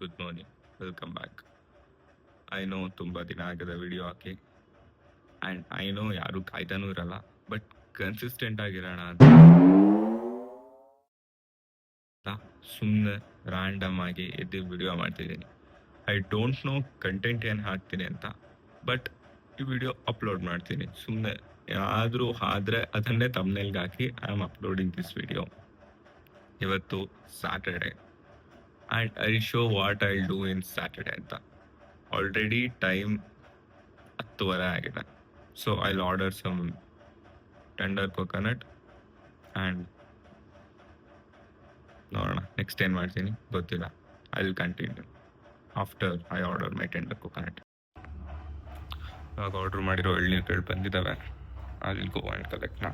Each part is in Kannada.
Good morning, welcome back. I know ತುಂಬ ದಿನ ಆಗದ video hockey, and I know ಯಾರು ಕಾಯ್ತಾನೂ ಇರಲ್ಲ, ಬಟ್ ಕನ್ಸಿಸ್ಟೆಂಟ್ ಆಗಿರೋಣ ಅಂತ ಸುಮ್ಮನೆ ರ್ಯಾಂಡಮ್ ಆಗಿ ಎದ್ದು ವಿಡಿಯೋ ಮಾಡ್ತಿದ್ದೀನಿ. ಐ ಡೋಂಟ್ ನೋ ಕಂಟೆಂಟ್ ಏನು ಹಾಕ್ತೀನಿ ಅಂತ, ಬಟ್ ಈ ವಿಡಿಯೋ ಅಪ್ಲೋಡ್ ಮಾಡ್ತೀನಿ. ಸುಮ್ಮನೆ ಯಾರಾದರೂ ಆದರೆ ಅದನ್ನೇ ತಮ್ನೇಲ್ಗೆ ಹಾಕಿ I am uploading this video. ಇವತ್ತು Saturday and I show what I do in Saturday ಅಂತ. ಆಲ್ರೆಡಿ ಟೈಮ್ 10:30 ಆಗಿದೆ. So I'll order some tender coconut and ನೋಡೋಣ ನೆಕ್ಸ್ಟ್ ಏನು ಮಾಡ್ತೀನಿ ಗೊತ್ತಿಲ್ಲ. I will continue after I order my tender coconut. ಇವಾಗ ಆರ್ಡರ್ ಮಾಡಿರೋ ಎಳ್ನೀರುಗಳು ಬಂದಿದ್ದಾವೆ. I will go and collect ನಾ.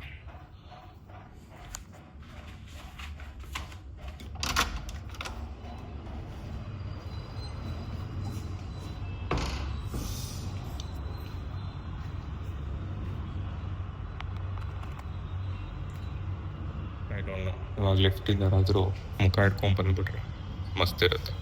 ಐ ಡೋಂಟ್ ನೋ, ಇವಾಗ ಲಿಫ್ಟಿಂದ ಯಾರಾದರೂ ಮುಖ ಇಟ್ಕೊಂಡು ಬಂದ್ಬಿಟ್ರೆ ಮಸ್ತ್ ಇರುತ್ತೆ.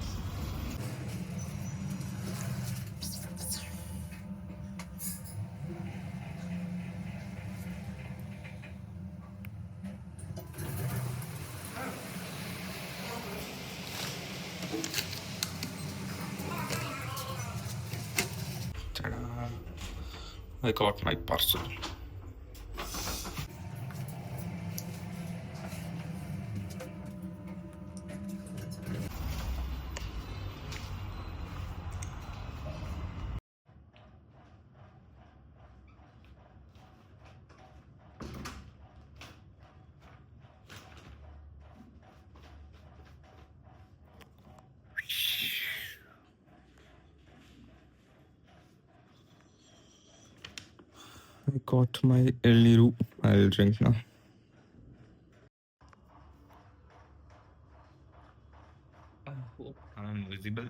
I got my parcel. I got my ಎಳ್ನೀರು. I'll drink now. I hope I'm visible.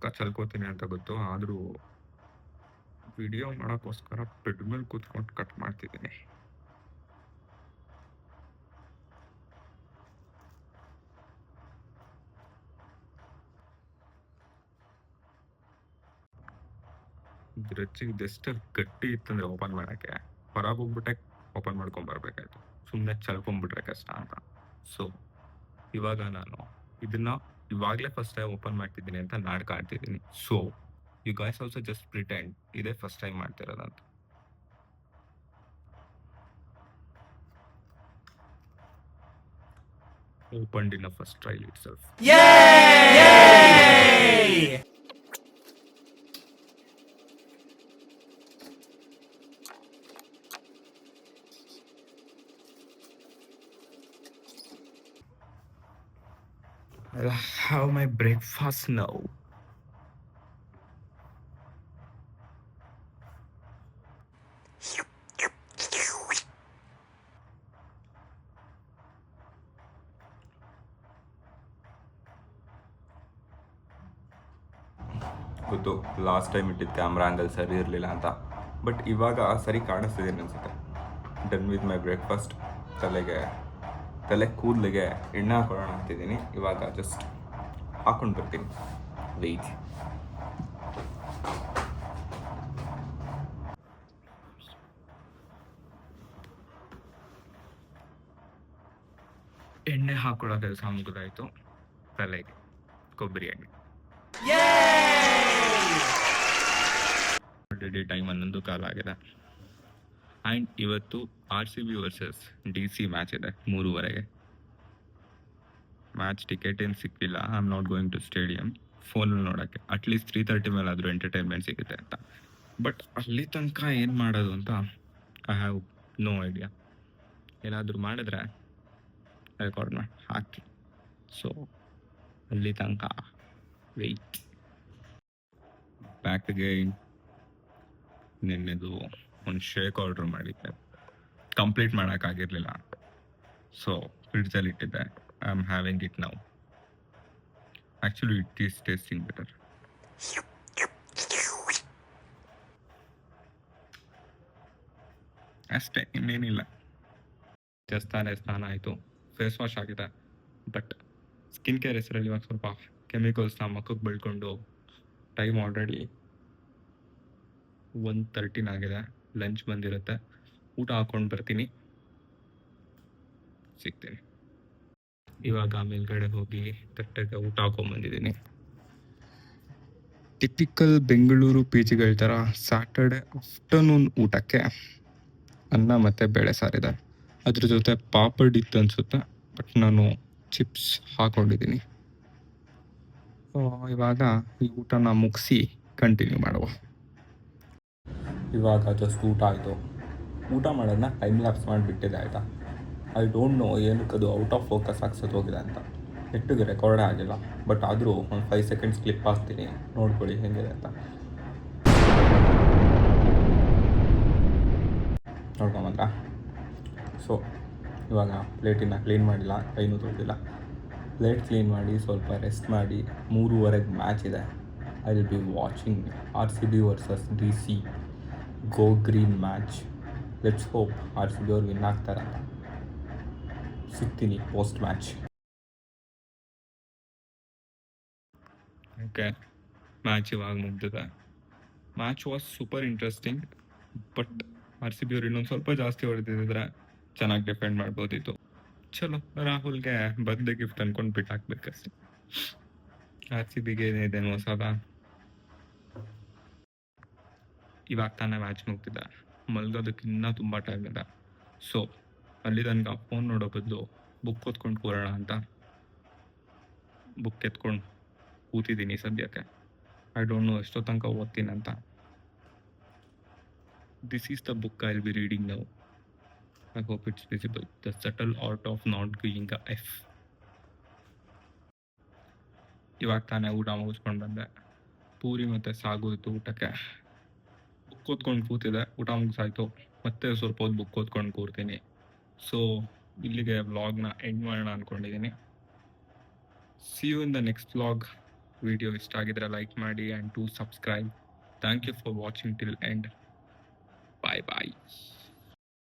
ಪಕ್ಕ ಚಲ್ಕೋತೀನಿ ಅಂತ ಗೊತ್ತು, ಆದರೂ ವಿಡಿಯೋ ಮಾಡೋಕ್ಕೋಸ್ಕರ ಬೆಡ್ ಮೇಲೆ ಕೂತ್ಕೊಂಡು ಕಟ್ ಮಾಡ್ತಿದ್ದೀನಿ. ರುಚಿಗೆ ಜಸ್ಟ್ ಗಟ್ಟಿ ಇತ್ತಂದ್ರೆ ಓಪನ್ ಮಾಡೋಕ್ಕೆ, ಹೊರಗೆ ಹೋಗ್ಬಿಟ್ಟೆ ಓಪನ್ ಮಾಡ್ಕೊಂಬರ್ಬೇಕಾಯ್ತು. ಸುಮ್ಮನೆ ಚಲ್ಕೊಂಬಿಟ್ರೆ ಕಷ್ಟ ಅಂತ. ಸೊ ಇವಾಗ ನಾನು ಇದನ್ನ ಇವಾಗಲೇ ಫಸ್ಟ್ ಟೈಮ್ ಓಪನ್ ಮಾಡ್ತಿದ್ದೀನಿ ಅಂತ ನಾಟಕ ಆಡ್ತಿದ್ದೀನಿ. So you guys also just pretend ಇದೇ ಫಸ್ಟ್ ಟೈಮ್ ಮಾಡ್ತಿರೋದಂತ. Opened in a first trial itself. Yay! I'll have my breakfast now. ಗೊತ್ತು ಲಾಸ್ಟ್ ಟೈಮ್ ಇಟ್ಟಿದ್ದು ಕ್ಯಾಮ್ರಾ ಆ್ಯಂಗಲ್ ಸರಿ ಇರಲಿಲ್ಲ ಅಂತ, ಬಟ್ ಇವಾಗ ಸರಿ ಕಾಣಿಸ್ತಿದೆ ಅನಿಸುತ್ತೆ. Done with my breakfast. ತಲೆ ಕೂದಲಿಗೆ ಎಣ್ಣೆ ಹಾಕೊಳ್ಳೋಣ ಅಂತಿದ್ದೀನಿ. ಇವಾಗ ಜಸ್ಟ್ ಹಾಕೊಂಡು ಬರ್ತೀನಿ. ವೆಯ್ಟ್. ಎಣ್ಣೆ ಹಾಕೊಳ್ಳೋ ಕೆಲಸ ಮುಗಿದಾಯಿತು. ತಲೆಗೆ ಕೊಬ್ಬರಿ ಎಣ್ಣೆ. ಆಲ್ರೆಡಿ ಟೈಮ್ 11:15 ಆಗಿದೆ. ಆ್ಯಂಡ್ ಇವತ್ತು RCB ವರ್ಸಸ್ DC ಮ್ಯಾಚ್ ಇದೆ 3:30ಗೆ. ಮ್ಯಾಚ್ ಟಿಕೆಟ್ ಏನು ಸಿಕ್ಕಿಲ್ಲ. I am not going to stadium. ಫೋನಲ್ಲಿ ನೋಡೋಕ್ಕೆ ಅಟ್ಲೀಸ್ಟ್ 3:30 ಮೇಲಾದರೂ ಎಂಟರ್ಟೈನ್ಮೆಂಟ್ ಸಿಗುತ್ತೆ ಅಂತ. ಬಟ್ ಅಲ್ಲಿ ತನಕ ಏನು ಮಾಡೋದು ಅಂತ ಐ ಹ್ಯಾವ್ ನೋ ಐಡಿಯಾ. ಏನಾದರೂ ಮಾಡಿದ್ರೆ ರೆಕಾರ್ಡ್ ಮಾಡಿ ಹಾಕಿ. ಸೊ ಅಲ್ಲಿ ತನಕ ವೆಯ್ಟ್. ಬ್ಯಾಕ್ಗೆ ನಿನ್ನೆದು ಒಂದು ಶೇಕ್ ಆರ್ಡ್ರ್ ಮಾಡಿದ್ದೆ, ಕಂಪ್ಲೀಟ್ ಮಾಡೋಕ್ಕಾಗಿರಲಿಲ್ಲ. ಸೊ ಫ್ರಿಡ್ಜಲ್ಲಿ ಇಟ್ಟಿದ್ದೆ. I am having it now. Actually it is tasting better. ಅಷ್ಟೇ, ಇನ್ನೇನಿಲ್ಲ. ಜಸ್ಟ್ ತಾನೇ ಸ್ನಾನ ಆಯಿತು, ಫೇಸ್ ವಾಶ್ ಆಗಿದೆ. ಬಟ್ ಸ್ಕಿನ್ ಕೇರ್ ಹೆಸರಲ್ಲಿ ಒಂದು ಸ್ವಲ್ಪ ಕೆಮಿಕಲ್ಸ್ನ ಮುಖಕ್ಕೆ ಬೆಳ್ಕೊಂಡು ಟೈಮ್ ಆಲ್ರೆಡಿ 1:13 ಆಗಿದೆ. ಲಂಚ್ ಬಂದಿರುತ್ತೆ, ಊಟ ಹಾಕೊಂಡು ಬರ್ತೀನಿ, ಸಿಗ್ತೀನಿ. ಇವಾಗ ಮೇಲ್ಗಡೆ ಹೋಗಿ ತಟ್ಟೆಗೆ ಊಟ ಹಾಕೊಂಡ್ಬಂದಿದ್ದೀನಿ. ಟಿಪಿಕಲ್ ಬೆಂಗಳೂರು ಪಿ ಜಿಗಳ ಥರ ಸ್ಯಾಟರ್ಡೆ ಆಫ್ಟರ್ನೂನ್ ಊಟಕ್ಕೆ ಅನ್ನ ಮತ್ತು ಬೇಳೆ ಸಾರಿದೆ. ಅದ್ರ ಜೊತೆ ಪಾಪಡ್ ಇತ್ತು ಅನಿಸುತ್ತೆ, ಬಟ್ ನಾನು ಚಿಪ್ಸ್ ಹಾಕೊಂಡಿದ್ದೀನಿ. ಸೊ ಇವಾಗ ಈ ಊಟನ ಮುಗಿಸಿ ಕಂಟಿನ್ಯೂ ಮಾಡುವ. ಇವಾಗ ಜಸ್ಟ್ ಊಟ ಆಯಿತು. ಊಟ ಮಾಡೋದನ್ನ ಟೈಮ್ ಲ್ಯಾಪ್ಸ್ ಮಾಡಿಬಿಟ್ಟಿದೆ, ಆಯಿತಾ. ಐ ಡೋಂಟ್ ನೋ ಏನಕ್ಕೆ ಅದು ಔಟ್ ಆಫ್ ಫೋಕಸ್ ಆಗಿ ಹೋಗಿದೆ ಅಂತ. ನೆಟ್ಟಿಗೆ ರೆಕಾರ್ಡೇ ಆಗಿಲ್ಲ, ಬಟ್ ಆದರೂ ಒಂದು 5 ಸೆಕೆಂಡ್ಸ್ ಕ್ಲಿಪ್ ಹಾಕ್ತೀನಿ, ನೋಡ್ಕೊಳ್ಳಿ ಹೇಗಿದೆ ಅಂತ. ನೋಡ್ಕೊಂಬಂದ್ರ. ಸೊ ಇವಾಗ ಪ್ಲೇಟಿನ ಕ್ಲೀನ್ ಮಾಡಿಲ್ಲ, ಕೈನೂ ತೊಳೆದಿಲ್ಲ. ಪ್ಲೇಟ್ ಕ್ಲೀನ್ ಮಾಡಿ ಸ್ವಲ್ಪ ರೆಸ್ಟ್ ಮಾಡಿ 3:30ಗೆ ಮ್ಯಾಚ್ ಇದೆ. I will be watching RCB versus DC go green match. Let's hope RCB ಅವ್ರು ವಿನ್ ಆಗ್ತಾರಂತ. ಸಿಗ್ತೀನಿ ಪೋಸ್ಟ್ ಮ್ಯಾಚ್. ಓಕೆ, ಮ್ಯಾಚ್ ಇವಾಗ ಮುಗ್ದಿದೆ. Match was super interesting, but RCB ಅವ್ರು ಇನ್ನೊಂದು ಸ್ವಲ್ಪ ಜಾಸ್ತಿ ಹೊಡೆದಿದ್ರೆ ಚೆನ್ನಾಗಿ ಡಿಫೆಂಡ್ ಮಾಡ್ಬೋದಿತ್ತು. ಚಲೋ, ರಾಹುಲ್ಗೆ ಬರ್ತ್ಡೇ ಗಿಫ್ಟ್ ಅನ್ಕೊಂಡು ಬಿಟ್ಟು ಹಾಕ್ಬೇಕಷ್ಟೆ. RCBಗೆ ಇದೇನು ಹೊಸದ. ಇವಾಗ ತಾನೇ ಮ್ಯಾಚ್ ಮುಗ್ತಿದೆ, ಮಲ್ಗೋದಕ್ಕೆ ಇನ್ನೂ ತುಂಬ ಟೈಮ್ ಇದೆ. ಸೊ ಅಲ್ಲಿ ತನಕ ಫೋನ್ ನೋಡೋ ಬದಲು ಬುಕ್ ಓದ್ಕೊಂಡು ಕೂರೋಣ ಅಂತ ಬುಕ್ ಎತ್ಕೊಂಡು ಕೂತಿದ್ದೀನಿ ಸದ್ಯಕ್ಕೆ. ಐ ಡೋಂಟ್ ನೋ ಎಷ್ಟೋ ತನಕ ಓದ್ತೀನಿ ಅಂತ. This is the book I will B reading now. I hope it's visible. The subtle art of not giving a F. ಇವಾಗ ತಾನೇ ಊಟ ಮುಗಿಸ್ಕೊಂಡು ಬಂದೆ. ಪೂರಿ ಮತ್ತು ಸಾಗು ಇತ್ತು ಊಟಕ್ಕೆ. ಬುಕ್ ಓದ್ಕೊಂಡು ಕೂತಿದೆ, ಊಟ ಮುಗಿಸಾಯ್ತು, ಮತ್ತೆ ಸ್ವಲ್ಪ ಹೊತ್ತು ಬುಕ್ ಓದ್ಕೊಂಡು ಕೂರ್ತೀನಿ. ಸೊ ಇಲ್ಲಿಗೆ ವ್ಲಾಗ್ನ ಎಂಡ್ ಮಾಡೋಣ ಅಂದ್ಕೊಂಡಿದ್ದೀನಿ. See you in the next vlog. Video ಇಷ್ಟ ಆಗಿದ್ರೆ ಲೈಕ್ ಮಾಡಿ and to subscribe. Thank you for watching till end. Bye bye.